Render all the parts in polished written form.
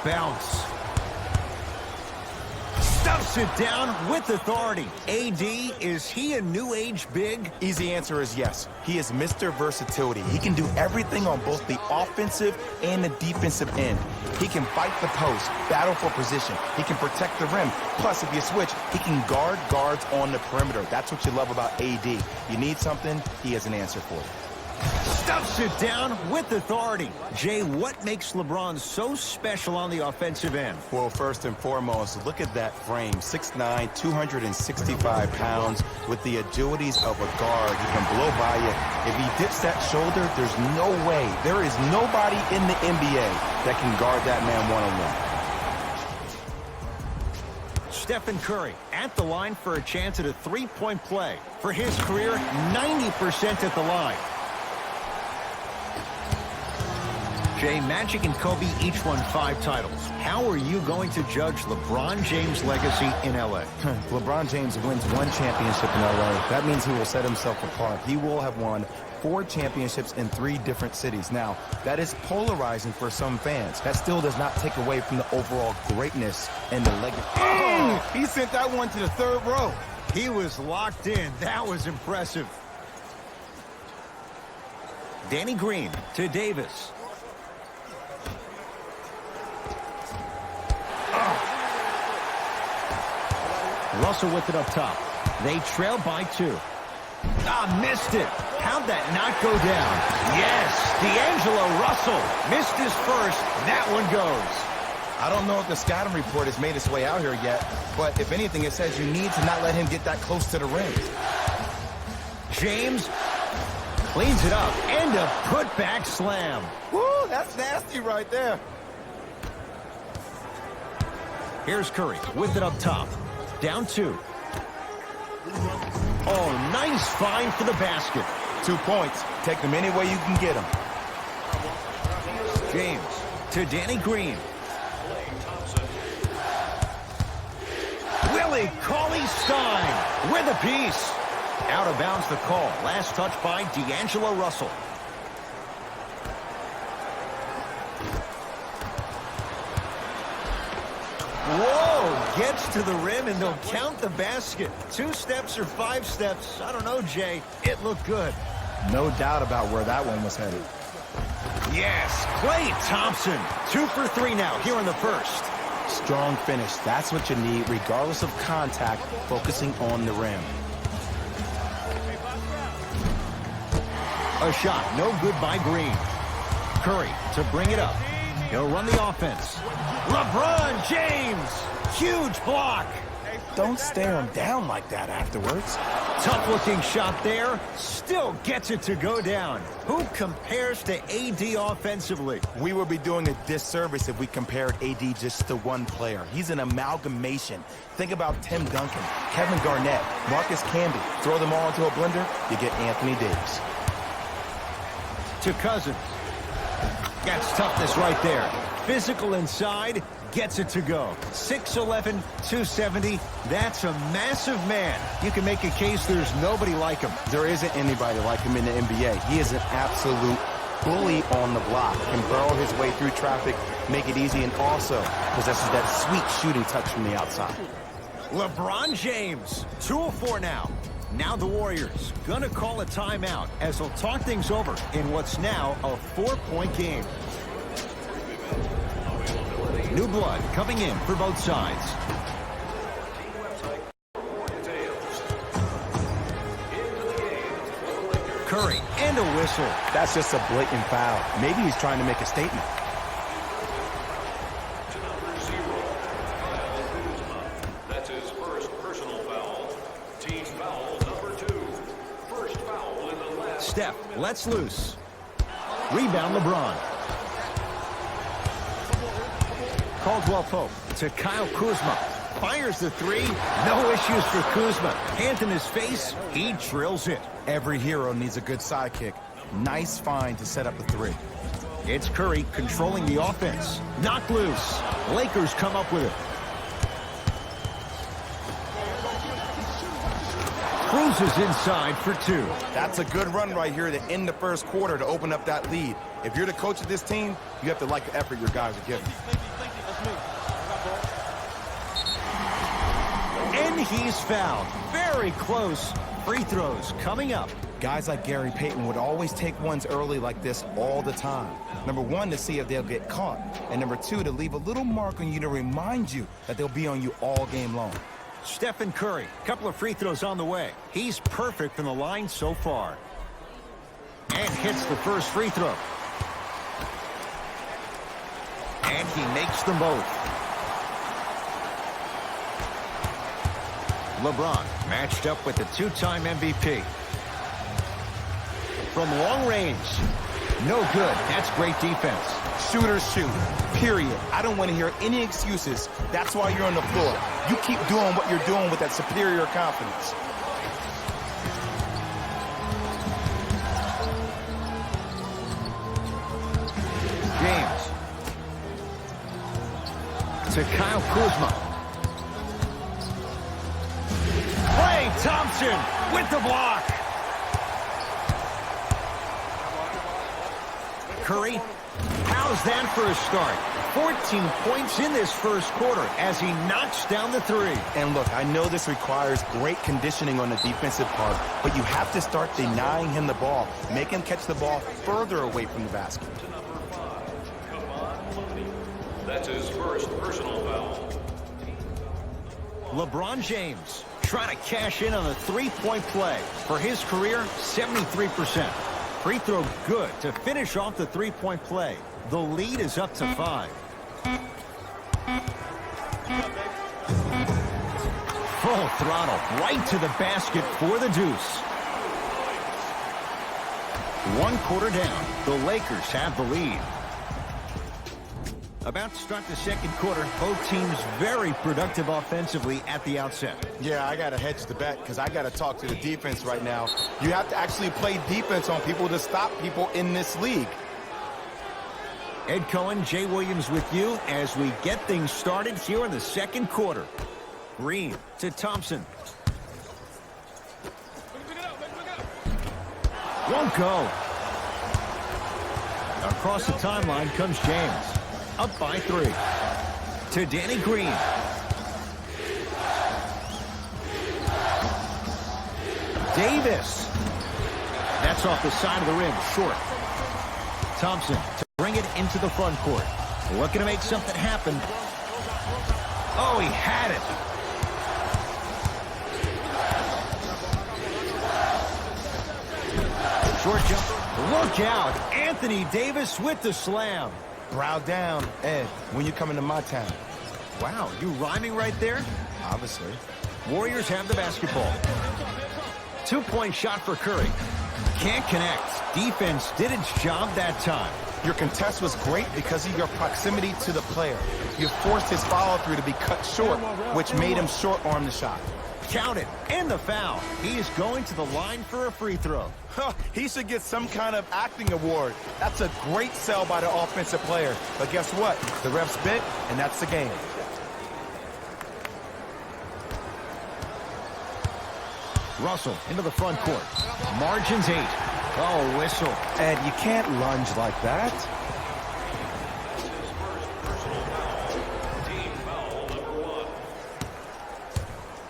Bounce. Stuffs it down with authority. AD, is he a new age big? Easy answer is yes. He is Mr. Versatility. He can do everything on both the offensive and the defensive end. He can fight the post, battle for position. He can protect the rim. Plus, if you switch, he can guard guards on the perimeter. That's what you love about AD. You need something, he has an answer for you. Stuffs it down with authority. Jay, what makes LeBron so special on the offensive end? Well, first and foremost, look at that frame. 6'9", 265 pounds with the agilities of a guard. He can blow by you. If he dips that shoulder, there's no way. There is nobody in the NBA that can guard that man one-on-one. Stephen Curry at the line for a chance at a three-point play. For his career, 90% at the line. Jay, Magic and Kobe each won 5 titles. How are you going to judge LeBron James' legacy in L.A.? LeBron James wins 1 championship in L.A. That means he will set himself apart. He will have won 4 championships in 3 different cities. Now, that is polarizing for some fans. That still does not take away from the overall greatness and the legacy. Oh, he sent that one to the 3rd row. He was locked in. That was impressive. Danny Green to Davis. Russell with it up top. They trail by 2. Missed it. How'd that not go down? Yes, D'Angelo Russell missed his first. That one goes. I don't know if the scouting report has made its way out here yet, but if anything, it says you need to not let him get that close to the rim. James cleans it up, and a putback slam. Woo, that's nasty right there. Here's Curry with it up top. Down 2. Oh, nice find for the basket. 2 points. Take them any way you can get them. James to Danny Green. Willie Cauley-Stein with a piece. Out of bounds the call. Last touch by D'Angelo Russell. Whoa, gets to the rim and they'll count the basket. 2 steps or 5 steps. I don't know, Jay. It looked good. No doubt about where that one was headed. Yes, Klay Thompson. 2 for 3 now here in the first. Strong finish. That's what you need, regardless of contact, focusing on the rim. A shot, no good by Green. Curry to bring it up. He'll run the offense. LeBron James, huge block. Don't stare him down like that afterwards. Tough-looking shot there. Still gets it to go down. Who compares to AD offensively? We would be doing a disservice if we compared AD just to one player. He's an amalgamation. Think about Tim Duncan, Kevin Garnett, Marcus Camby. Throw them all into a blender, you get Anthony Davis. To Cousins. That's toughness right there. Physical inside, gets it to go. 6'11", 270. That's a massive man. You can make a case there's nobody like him. There isn't anybody like him in the NBA. He is an absolute bully on the block. Can burrow his way through traffic, make it easy, and also possesses that sweet shooting touch from the outside. LeBron James, 2 of 4 now. Now the Warriors gonna call a timeout as they'll talk things over in what's now a 4-point game. New blood coming in for both sides. Curry and a whistle. That's just a blatant foul. Maybe he's trying to make a statement. That's his first personal foul. Team foul number 2. First foul in the last. Steph lets loose. Rebound LeBron. Caldwell Pope to Kyle Kuzma. Fires the 3. No issues for Kuzma. Hand in his face. He drills it. Every hero needs a good sidekick. Nice find to set up a 3. It's Curry controlling the offense. Knocked loose. Lakers come up with it. Cruises inside for 2. That's a good run right here to end the first quarter to open up that lead. If you're the coach of this team, you have to like the effort your guys are giving. he's fouled. Very close. Free throws coming up. Guys like Gary Payton would always take ones early like this all the time. Number one, to see if they'll get caught. And number two, to leave a little mark on you to remind you that they'll be on you all game long. Stephen Curry, couple of free throws on the way. He's perfect from the line so far. And hits the first free throw. And he makes them both. LeBron matched up with the two-time MVP. From long range. No good. That's great defense. Shooters shoot, period. I don't want to hear any excuses. That's why you're on the floor. You keep doing what you're doing with that superior confidence. James. To Kyle Kuzma. Klay Thompson with the block. Curry, how's that for a start? 14 points in this first quarter as he knocks down the three. And look, I know this requires great conditioning on the defensive part, but you have to start denying him the ball. Make him catch the ball further away from the basket. To number 5, come on, Looney. That's his first personal foul. LeBron James trying to cash in on a three-point play. For his career, 73%. Free throw good to finish off the three-point play. The lead is up to 5. Full throttle right to the basket for the deuce. 1 quarter down. The Lakers have the lead. About to start the second quarter. Both teams very productive offensively at the outset. Yeah, I got to hedge the bet because I got to talk to the defense right now. You have to actually play defense on people to stop people in this league. Ed Cohen, Jay Williams with you as we get things started here in the second quarter. Green to Thompson. Won't go. Across the timeline comes James. Up by 3. To Danny Green. Davis. That's off the side of the rim, short. Thompson to bring it into the front court. Looking to make something happen. Oh, he had it. Short jump. Look out. Anthony Davis with the slam. Brow down, Ed, when you come into my town. Wow, you rhyming right there? Obviously. Warriors have the basketball. 2-point shot for Curry. Can't connect. Defense did its job that time. Your contest was great because of your proximity to the player. You forced his follow-through to be cut short, which made him short-arm the shot. Count it. And the foul. He is going to the line for a free throw. He should get some kind of acting award. That's a great sell by the offensive player. But guess what? The ref's bit, and that's the game. Russell into the front court. Margins 8. Oh, whistle. Ed, you can't lunge like that.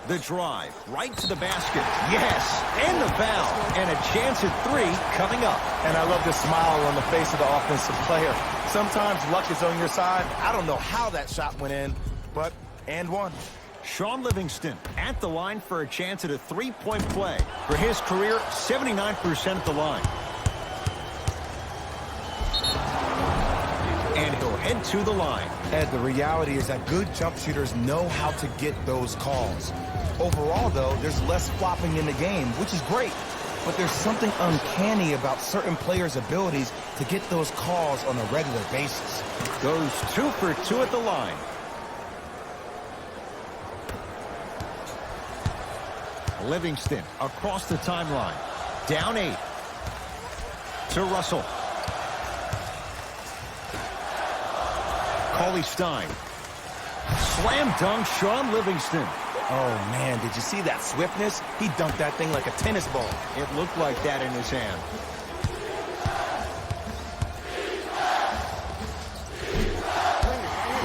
The drive right to the basket. Yes, and the foul. And a chance at 3 coming up. And I love the smile on the face of the offensive player. Sometimes luck is on your side. I don't know how that shot went in, but and one. Shaun Livingston at the line for a chance at a 3-point play. For his career, 79% at the line. And he'll head to the line. Ed, the reality is that good jump shooters know how to get those calls. Overall, though, there's less flopping in the game, which is great. But there's something uncanny about certain players' abilities to get those calls on a regular basis. Goes 2 for 2 at the line. Livingston across the timeline. Down 8. To Russell. Cauley Stein. Slam dunk, Shaun Livingston. Oh, man, did you see that swiftness? He dunked that thing like a tennis ball. It looked like that in his hand.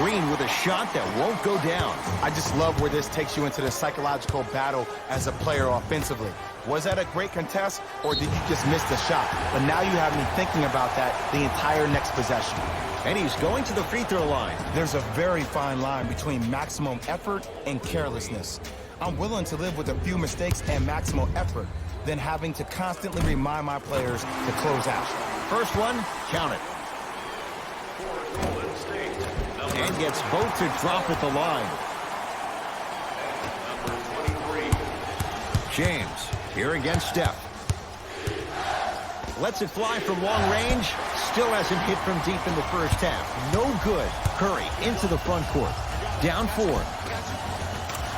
Green with a shot that won't go down. I just love where this takes you into the psychological battle as a player offensively. Was that a great contest, or did you just miss the shot? But now you have me thinking about that the entire next possession. And he's going to the free throw line. There's a very fine line between maximum effort and carelessness. I'm willing to live with a few mistakes and maximal effort than having to constantly remind my players to close out. First one, count it. And gets both to drop at the line. James, here against Steph. Lets it fly from long range. Still hasn't hit from deep in the first half. No good. Curry into the front court. Down 4.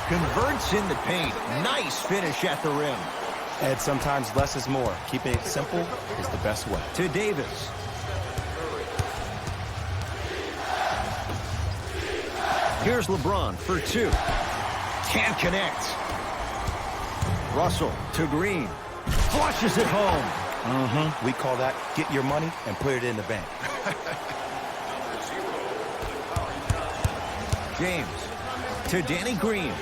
Converts in the paint. Nice finish at the rim. Ed, sometimes less is more. Keeping it simple is the best way. To Davis. Here's LeBron for 2. Can't connect. Russell to Green. Flushes it home. We call that get your money and put it in the bank. James to Danny Green.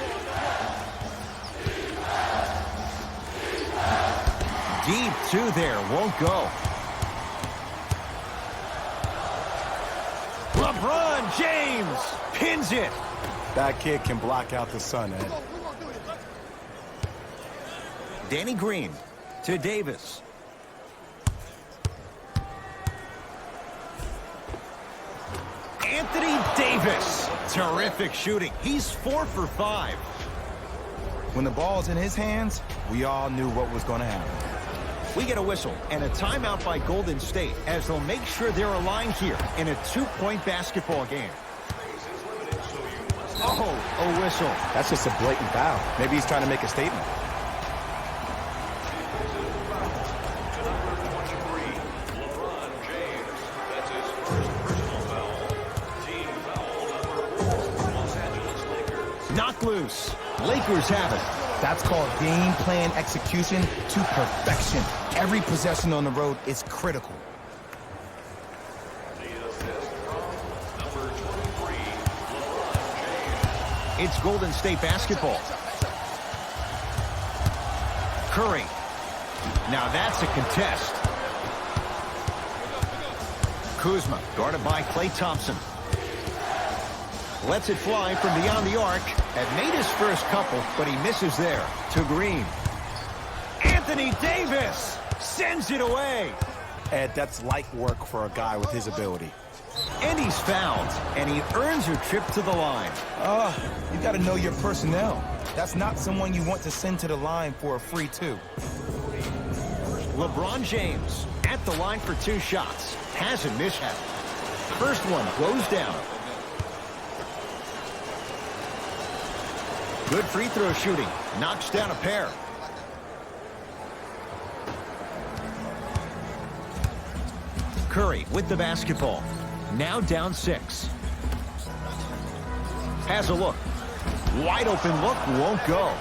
Deep 2 there. Won't go. LeBron James pins it. That kid can block out the sun, Ed. Danny Green to Davis. Anthony Davis. Terrific shooting. He's 4 for 5. When the ball's in his hands, we all knew what was going to happen. We get a whistle and a timeout by Golden State as they'll make sure they're aligned here in a 2-point basketball game. Oh, a whistle. That's just a blatant foul. Maybe he's trying to make a statement. LeBron James. That's his first personal foul. Team foul number 4, Los Angeles Lakers. Knock loose. Lakers have it. That's called game plan execution to perfection. Every possession on the road is critical. The assist from number 23, LeBron James. It's Golden State basketball. Curry. Now that's a contest. Kuzma guarded by Klay Thompson. Lets it fly from beyond the arc. Had made his first couple, but he misses there. To Green. Anthony Davis sends it away. Ed, that's light work for a guy with his ability. And he's fouled, and he earns a trip to the line. You got to know your personnel. That's not someone you want to send to the line for a free 2. LeBron James at the line for 2 shots. Hasn't missed it. First one goes down. Good free throw shooting. Knocks down a pair. Curry with the basketball. Now down 6. Has a look. Wide open look. Won't go.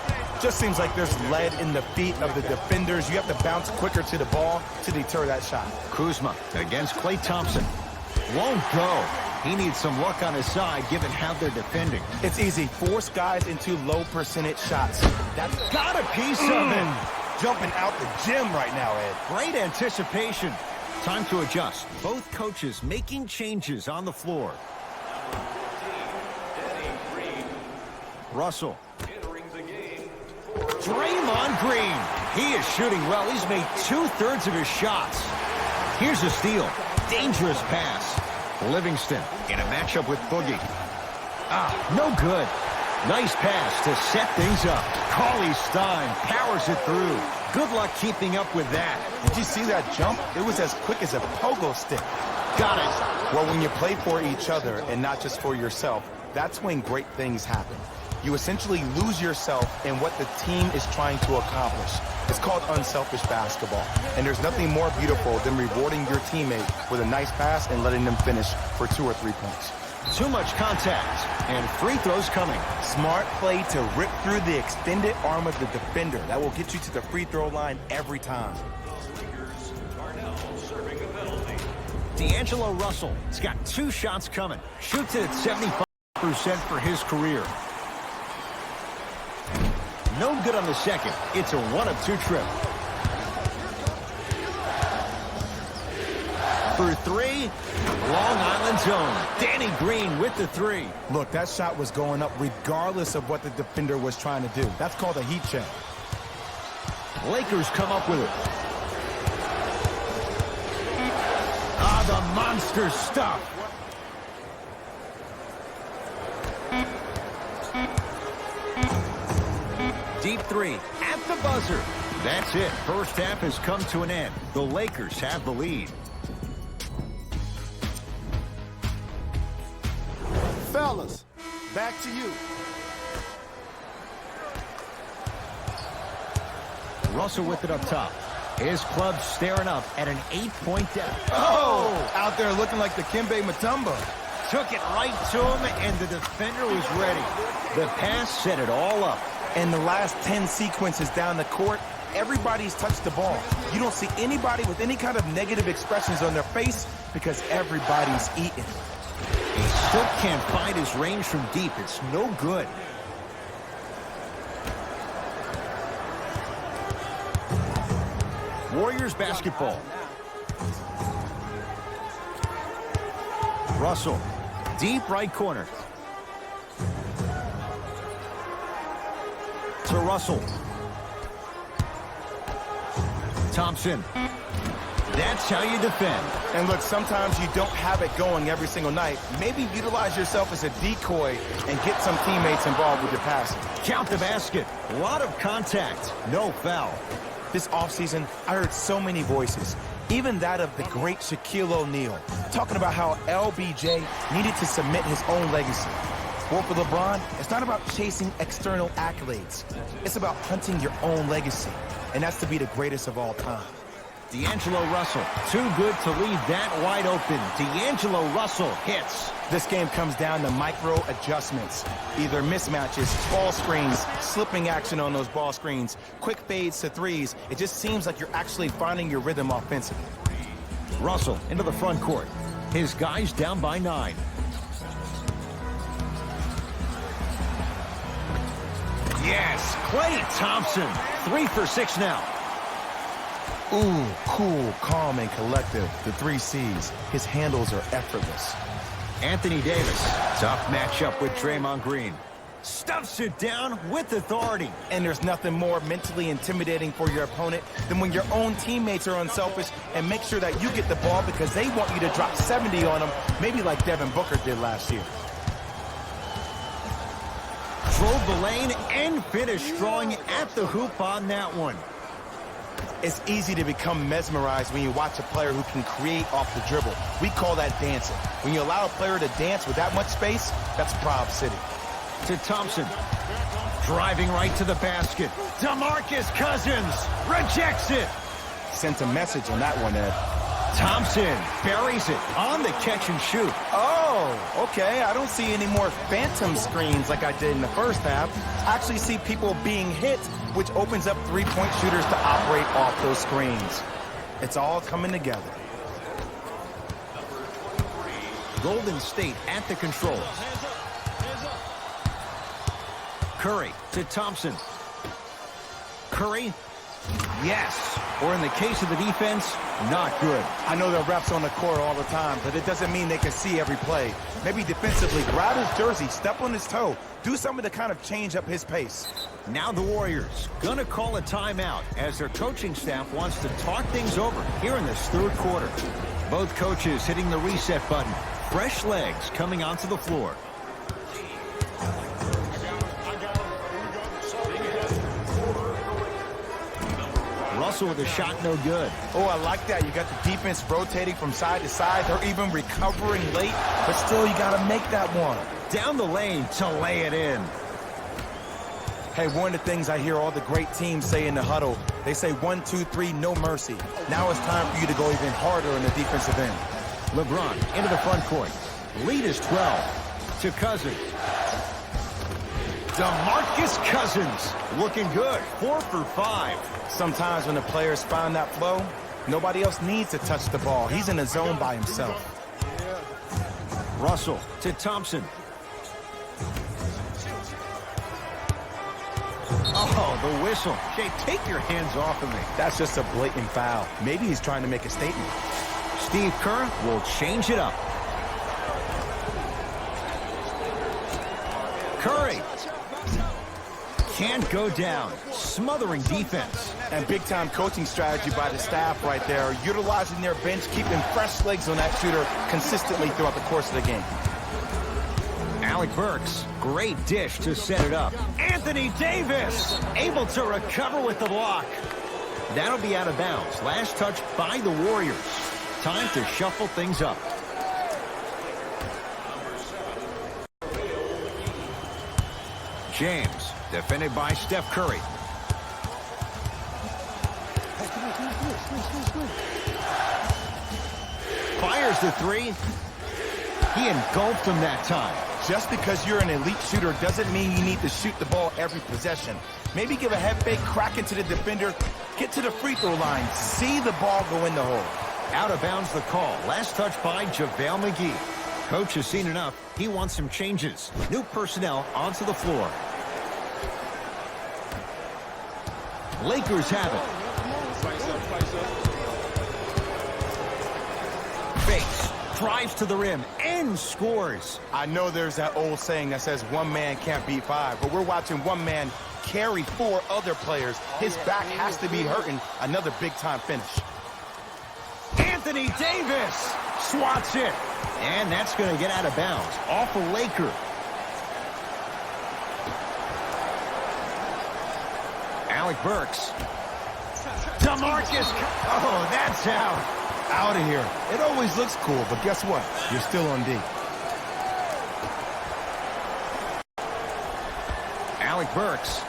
Just seems like there's lead in the feet of the defenders. You have to bounce quicker to the ball to deter that shot. Kuzma against Klay Thompson. Won't go. He needs some luck on his side given how they're defending. It's easy. Force guys into low percentage shots. That's got a piece of it. Jumping out the gym right now, Ed. Great anticipation. Time to adjust. Both coaches making changes on the floor. Danny Green. Russell. Entering the game. Draymond Green. He is shooting well. He's made 2/3 of his shots. Here's a steal. Dangerous pass. Livingston in a matchup with Boogie. No good. Nice pass to set things up. Cauley Stein powers it through. Good luck keeping up with that. Did you see that jump? It was as quick as a pogo stick. Got it. Well, when you play for each other and not just for yourself, that's when great things happen. You essentially lose yourself in what the team is trying to accomplish. It's called unselfish basketball. And there's nothing more beautiful than rewarding your teammate with a nice pass and letting them finish for 2 or 3 points. Too much contact, and free throws coming. Smart play to rip through the extended arm of the defender. That will get you to the free throw line every time. Lakers are now serving a penalty. D'Angelo Russell has got 2 shots coming. Shoots it at 75. 100% for his career. No good on the second. It's a 1-of-2 trip. For three, Long Island zone. Danny Green with the three. Look, that shot was going up regardless of what the defender was trying to do. That's called a heat check. Lakers come up with it. Ah, the monster stuff. Deep three at the buzzer. That's it. First half has come to an end. The Lakers have the lead. Fellas, back to you. Russell with it up top. His club staring up at an 8-point deficit. Oh! Out there looking like the Kimbe Mutombo. Took it right to him, and the defender was ready. The pass set it all up. And the last 10 sequences down the court, everybody's touched the ball. You don't see anybody with any kind of negative expressions on their face because everybody's eating. He still can't find his range from deep. It's no good. Warriors basketball. Russell, deep right corner. To Russell. Thompson. That's how you defend. And look, sometimes you don't have it going every single night. Maybe utilize yourself as a decoy and get some teammates involved with your passing. Count the basket. A lot of contact. No foul. This offseason, I heard so many voices, even that of the great Shaquille O'Neal, talking about how LBJ needed to submit his own legacy. Well, for LeBron, it's not about chasing external accolades. It's about hunting your own legacy, and that's to be the greatest of all time. D'Angelo Russell, too good to leave that wide open. D'Angelo Russell hits. This game comes down to micro adjustments. Either mismatches, ball screens, slipping action on those ball screens, quick fades to threes. It just seems like you're actually finding your rhythm offensively. Russell into the front court. His guys down by 9. Yes, Klay Thompson. 3 for 6 now. Ooh, cool, calm, and collective. The 3 C's. His handles are effortless. Anthony Davis. Tough matchup with Draymond Green. Stuffs it down with authority. And there's nothing more mentally intimidating for your opponent than when your own teammates are unselfish and make sure that you get the ball because they want you to drop 70 on them, maybe like Devin Booker did last year. Drove the lane and finished strong at the hoop on that one. It's easy to become mesmerized when you watch a player who can create off the dribble. We call that dancing. When you allow a player to dance with that much space, that's Prob City. To Thompson. Driving right to the basket. DeMarcus Cousins rejects it. Sent a message on that one, Ed. Thompson buries it on the catch and shoot. Oh, okay. I don't see any more phantom screens like I did in the first half. I actually see people being hit, which opens up three-point shooters to operate off those screens. It's all coming together. Golden State at the controls. Curry to Thompson. Curry. Yes. Or in the case of the defense, not good. I know the refs on the court all the time, but it doesn't mean they can see every play. Maybe defensively, grab his jersey, step on his toe, do something to kind of change up his pace. Now the Warriors gonna call a timeout as their coaching staff wants to talk things over here in this third quarter. Both coaches hitting the reset button. Fresh legs coming onto the floor. Russell with a shot, no good. Oh, I like that. You got the defense rotating from side to side. They're even recovering late, but still you got to make that one. Down the lane to lay it in. Hey, one of the things I hear all the great teams say in the huddle, they say 1, 2, 3, no mercy. Now it's time for you to go even harder on the defensive end. LeBron into the front court. Lead is 12 to Cousins. DeMarcus Cousins looking good. 4 for 5. Sometimes when the players find that flow, nobody else needs to touch the ball. He's in the zone by himself. Russell to Thompson. Oh, the whistle. Jay, take your hands off of me. That's just a blatant foul. Maybe he's trying to make a statement. Steve Kerr will change it up. Curry. Can't go down. Smothering defense. And big-time coaching strategy by the staff right there, utilizing their bench, keeping fresh legs on that shooter consistently throughout the course of the game. Alec Burks, great dish to set it up. Anthony Davis, able to recover with the block. That'll be out of bounds. Last touch by the Warriors. Time to shuffle things up. James, defended by Steph Curry. Fires the three. He engulfed him that time. Just because you're an elite shooter doesn't mean you need to shoot the ball every possession. Maybe give a head fake, crack into the defender, get to the free throw line, see the ball go in the hole. Out of bounds the call. Last touch by JaVale McGee. Coach has seen enough. He wants some changes. New personnel onto the floor. Lakers have it. Fakes. Drives to the rim and scores. I know there's that old saying that says one man can't beat five, but we're watching one man carry four other players. His back has to be hurting. Another big-time finish. Anthony Davis swats it. And that's going to get out of bounds. Off a Laker. Alec Burks. DeMarcus. Oh, that's out. Out of here. It always looks cool, but guess what? You're still on D. Alec Burks.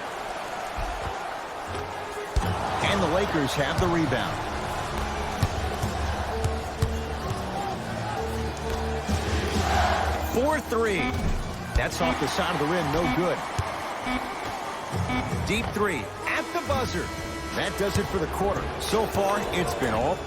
And the Lakers have the rebound. For three. That's off the side of the rim. No good. Deep three at the buzzer. That does it for the quarter. So far, it's been all.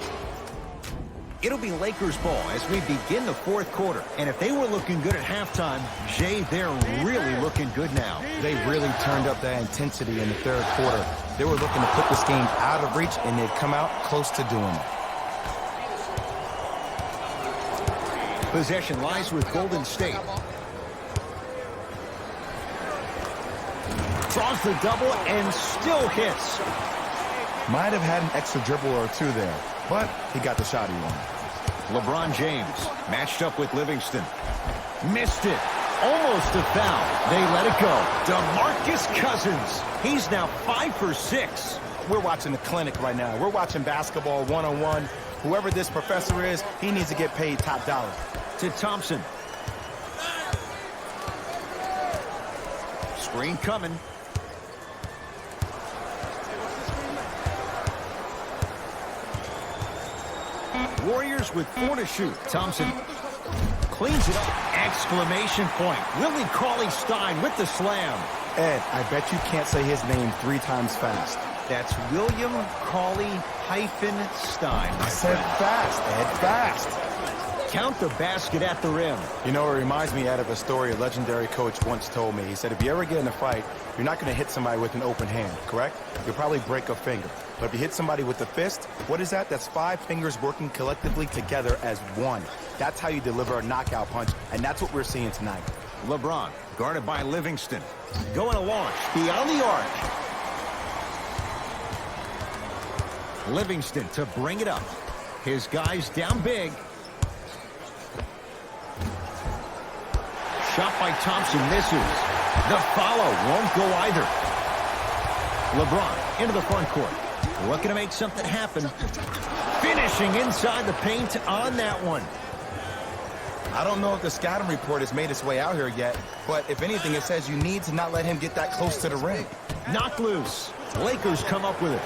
It'll be Lakers ball as we begin the fourth quarter. And if they were looking good at halftime, Jay, they're really looking good now. They really turned up that intensity in the third quarter. They were looking to put this game out of reach, and they've come out close to doing it. Possession lies with Golden State. Draws the double and still hits. Might have had an extra dribble or two there, but he got the shot he wanted. LeBron James matched up with Livingston. Missed it. Almost a foul. They let it go. DeMarcus Cousins. He's now 5 for 6. We're watching the clinic right now. We're watching basketball one-on-one. Whoever this professor is, he needs to get paid top dollar. To Thompson. Screen coming. Warriors with 4 to shoot. Thompson cleans it up. Exclamation point. Willie Cauley-Stein with the slam. Ed, I bet you can't say his name 3 times fast. That's William Cauley-Stein. I said fast, Ed, fast. Count the basket at the rim. You know, it reminds me, Ed, of a story a legendary coach once told me. He said, if you ever get in a fight, you're not going to hit somebody with an open hand, correct? You'll probably break a finger. But if you hit somebody with a fist, what is that? That's 5 fingers working collectively together as one. That's how you deliver a knockout punch, and that's what we're seeing tonight. LeBron, guarded by Livingston. Going to launch beyond the arc. Livingston to bring it up. His guys down big. Shot by Thompson misses. The follow won't go either. LeBron into the front court. Looking to make something happen. Finishing inside the paint on that one. I don't know if the scouting report has made its way out here yet, but if anything, it says you need to not let him get that close to the rim. Knocked loose. Lakers come up with it.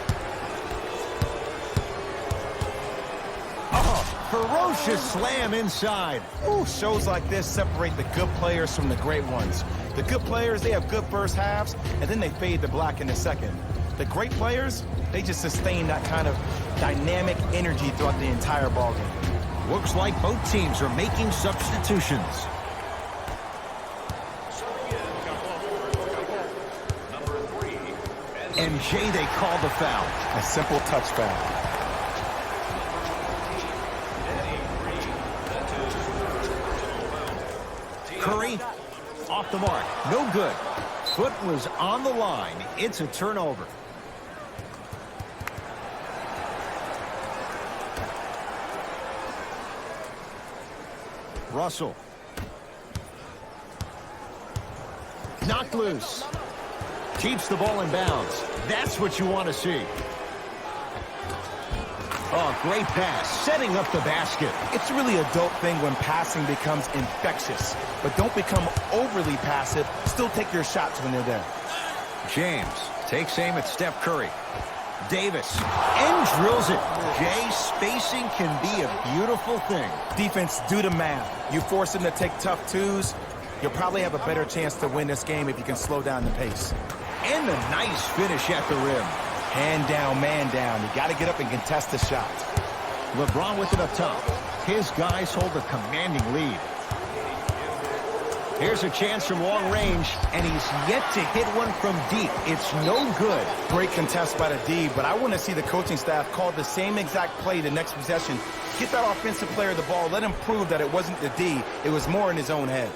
Oh, ferocious slam inside. Ooh, shows like this separate the good players from the great ones. The good players, they have good first halves, and then they fade to black in the second. The great players, they just sustain that kind of dynamic energy throughout the entire ballgame. Looks like both teams are making substitutions. Number 3, And Jay, they call the foul. A simple touch foul. Curry, off the mark. No good. Foot was on the line. It's a turnover. Russell. Knocked loose. Keeps the ball in bounds. That's what you want to see. Oh, great pass. Setting up the basket. It's a really adult thing when passing becomes infectious. But don't become overly passive. Still take your shots when they're there. James takes aim at Steph Curry. Davis. And drills it. Jay, spacing can be a beautiful thing. Defense, do the math. You force them to take tough twos, you'll probably have a better chance to win this game if you can slow down the pace. And a nice finish at the rim. Hand down, man down. You got to get up and contest the shot. Labron with it up top. His guys hold a commanding lead. Here's a chance from long range, and he's yet to hit one from deep. It's no good. Great contest by the D, but I want to see the coaching staff call the same exact play the next possession. Get that offensive player the ball. Let him prove that it wasn't the D. It was more in his own head.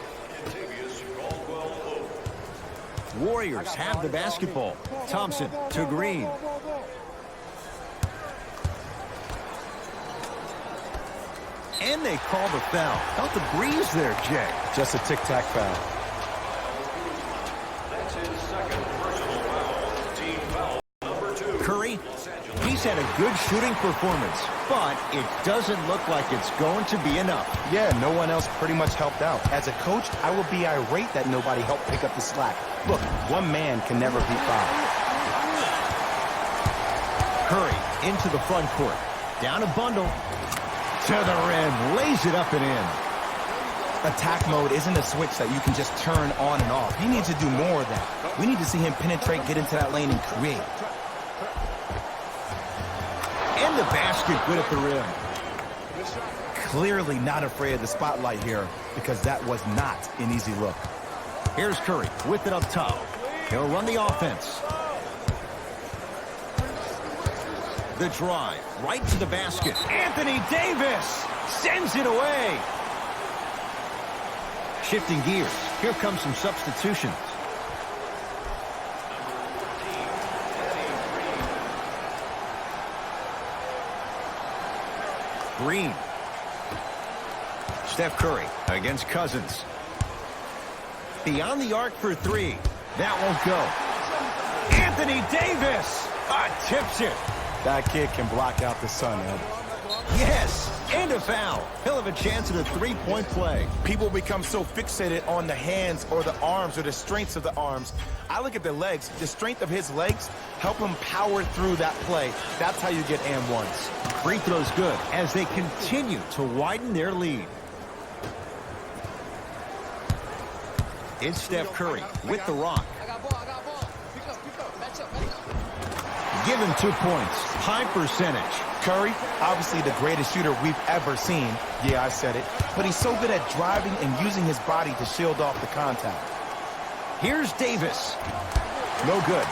Warriors have the basketball. Thompson to Green. And they call the foul. Felt the breeze there, Jay. Just a tic-tac foul. That's his second personal foul. Team foul number 2. Curry, he's had a good shooting performance, but it doesn't look like it's going to be enough. Yeah, no one else pretty much helped out. As a coach, I would be irate that nobody helped pick up the slack. Look, one man can never beat five. Curry into the front court. Down a bundle. To the rim. Lays it up and in. Attack mode isn't a switch that you can just turn on and off. He needs to do more of that. We need to see him penetrate, get into that lane, and create. And the basket good at the rim. Clearly not afraid of the spotlight here because that was not an easy look. Here's Curry with it up top. He'll run the offense. The drive right to the basket. Anthony Davis sends it away. Shifting gears. Here comes some substitutions. Green. Steph Curry against Cousins. Beyond the arc for three. That won't go. Anthony Davis tips it. That kid can block out the sun, Ed. Yes, and a foul. He'll have a chance at a three-point play. People become so fixated on the hands or the arms or the strengths of the arms. I look at the legs. The strength of his legs help him power through that play. That's how you get and ones. Free throws good as they continue to widen their lead. It's Steph Curry with the rock. Give him 2 points. High percentage. Curry, obviously the greatest shooter we've ever seen. Yeah, I said it. But he's so good at driving and using his body to shield off the contact. Here's Davis. No good.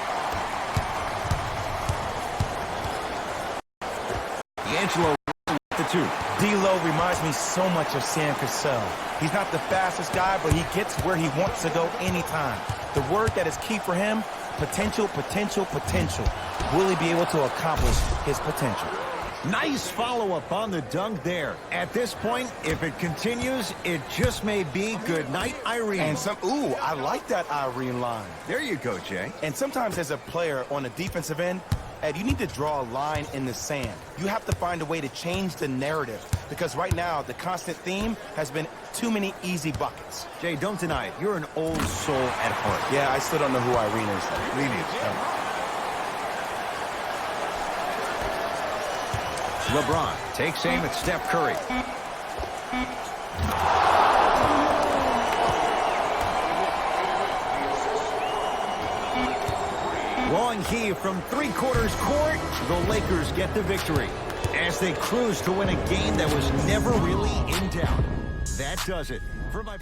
D'Angelo with the two. D'Lo reminds me so much of Sam Cassell. He's not the fastest guy, but he gets where he wants to go anytime. The word that is key for him, potential, potential, potential. Will he be able to accomplish his potential? Nice follow-up on the dunk there. At this point, if it continues, it just may be good night, Irene. And ooh, I like that Irene line. There you go, Jay. And sometimes as a player on the defensive end, Ed, you need to draw a line in the sand. You have to find a way to change the narrative because right now the constant theme has been too many easy buckets. Jay, don't deny it. You're an old soul at heart. Yeah, I still don't know who Irene is. LeBron takes aim at Steph Curry. Long heave from three-quarters court. The Lakers get the victory as they cruise to win a game that was never really in doubt. That does it for my...